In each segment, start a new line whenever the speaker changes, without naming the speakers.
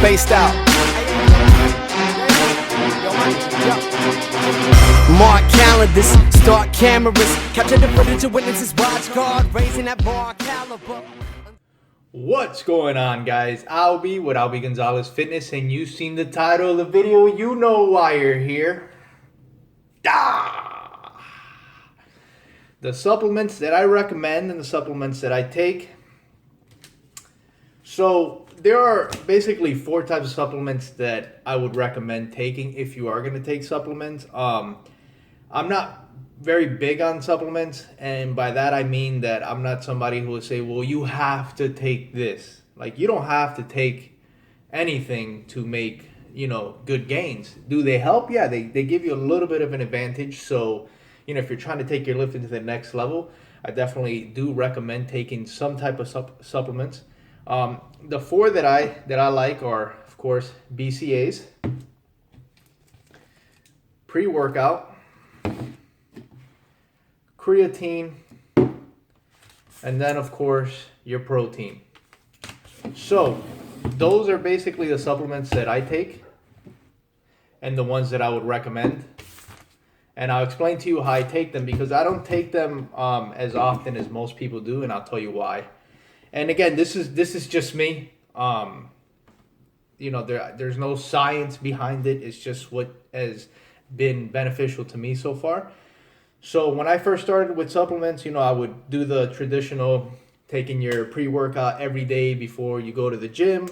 spaced out. Mark calendars, start cameras, capture the footage of witnesses, watch guard, raising that bar caliber.
What's going on, guys? Alby with Alby Gonzalez Fitness, and you've seen the title of the video. You know why you're here. The supplements that I recommend and the supplements that I take. So there are basically 4 types of supplements that I would recommend taking if you are going to take supplements. I'm not very big on supplements, and by that I mean that I'm not somebody who will say, well, you have to take this. Like, you don't have to take anything to make, good gains. Do they help? Yeah, they give you a little bit of an advantage. So, if you're trying to take your lifting to the next level, I definitely do recommend taking some type of supplements. The 4 that I like are, of course, BCAAs, pre-workout, creatine, and then, of course, your protein. So those are basically the supplements that I take and the ones that I would recommend. And I'll explain to you how I take them, because I don't take them as often as most people do, and I'll tell you why. And again, this is just me. There's no science behind it. It's just what has been beneficial to me so far. So when I first started with supplements, I would do the traditional taking your pre-workout every day before you go to the gym.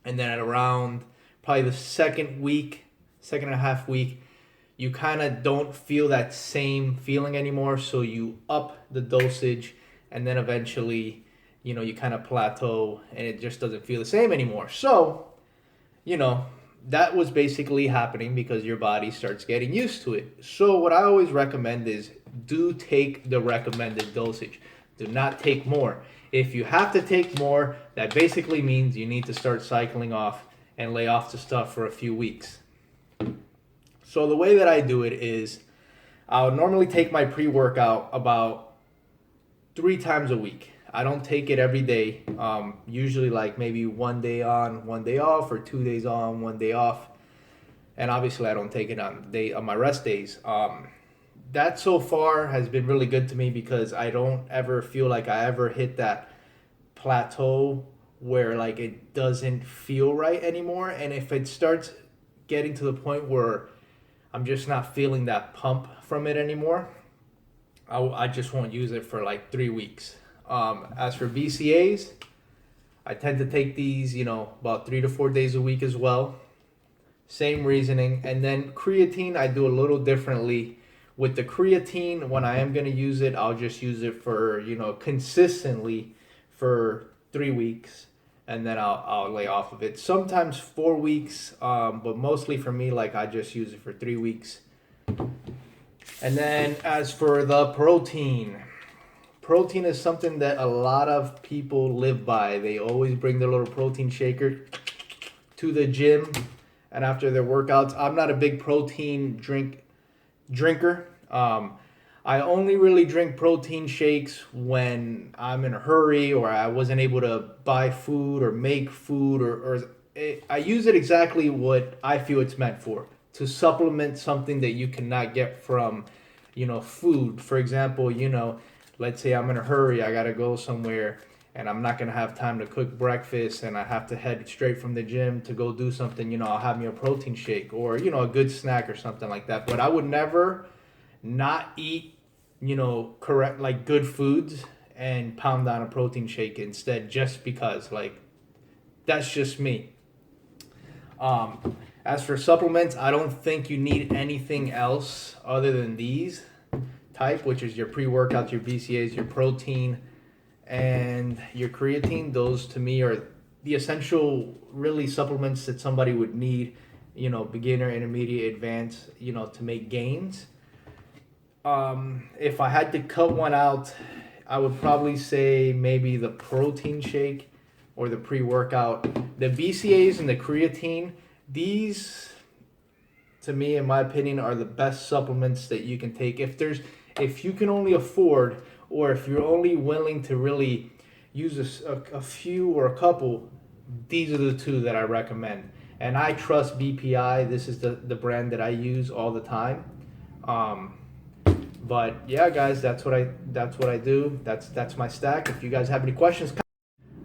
And then at around probably the second and a half week, you kind of don't feel that same feeling anymore. So you up the dosage, and then eventually, you kind of plateau and it just doesn't feel the same anymore. So, that was basically happening because your body starts getting used to it. So what I always recommend is do take the recommended dosage. Do not take more. If you have to take more, that basically means you need to start cycling off and lay off the stuff for a few weeks. So the way that I do it is I would normally take my pre-workout about 3 times a week. I don't take it every day. Usually like maybe 1 day on, 1 day off, or 2 days on, 1 day off. And obviously I don't take it on my rest days. That so far has been really good to me, because I don't ever feel like I ever hit that plateau where like it doesn't feel right anymore. And if it starts getting to the point where I'm just not feeling that pump from it anymore, I just won't use it for like 3 weeks. As for BCAAs, I tend to take these, about 3 to 4 days a week as well. Same reasoning. And then creatine, I do a little differently. With the creatine, when I am going to use it, I'll just use it for, consistently for 3 weeks. And then I'll lay off of it. Sometimes 4 weeks, but mostly for me, like, I just use it for 3 weeks. And then as for the protein is something that a lot of people live by. They always bring their little protein shaker to the gym and after their workouts. I'm not a big protein drinker. I only really drink protein shakes when I'm in a hurry, or I wasn't able to buy food or make food, or I use it exactly what I feel it's meant for, to supplement something that you cannot get from, food. For example, let's say I'm in a hurry, I gotta go somewhere, and I'm not gonna have time to cook breakfast, and I have to head straight from the gym to go do something. I'll have me a protein shake, or a good snack or something like that. But I would never not eat, correct, like, good foods and pound down a protein shake instead, just because, like, that's just me. As for supplements, I don't think you need anything else other than these type, which is your pre-workouts, your BCAAs, your protein, and your creatine. Those to me are the essential, really, supplements that somebody would need, beginner, intermediate, advanced, to make gains. If I had to cut one out, I would probably say maybe the protein shake or the pre-workout. The BCAAs and the creatine, these, to me, in my opinion, are the best supplements that you can take. If you can only afford, or if you're only willing to really use a few or a couple these are the two that I recommend. And I trust BPI. This is the brand that I use all the time. But yeah, guys, that's what I do. That's my stack. If you guys have any questions,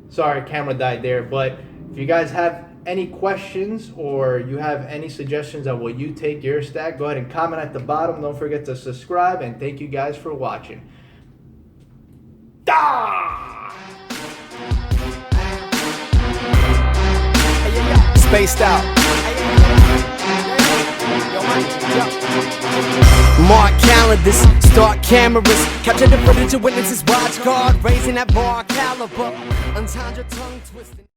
sorry, camera died there. But if you guys have any questions or you have any suggestions on what you take your stack, go ahead and comment at the bottom. Don't forget to subscribe, and thank you guys for watching.
Spaced out. Mark calendars, start cameras, capture the footage of witnesses, watch guard, raising that bar caliber, untie your tongue twisting.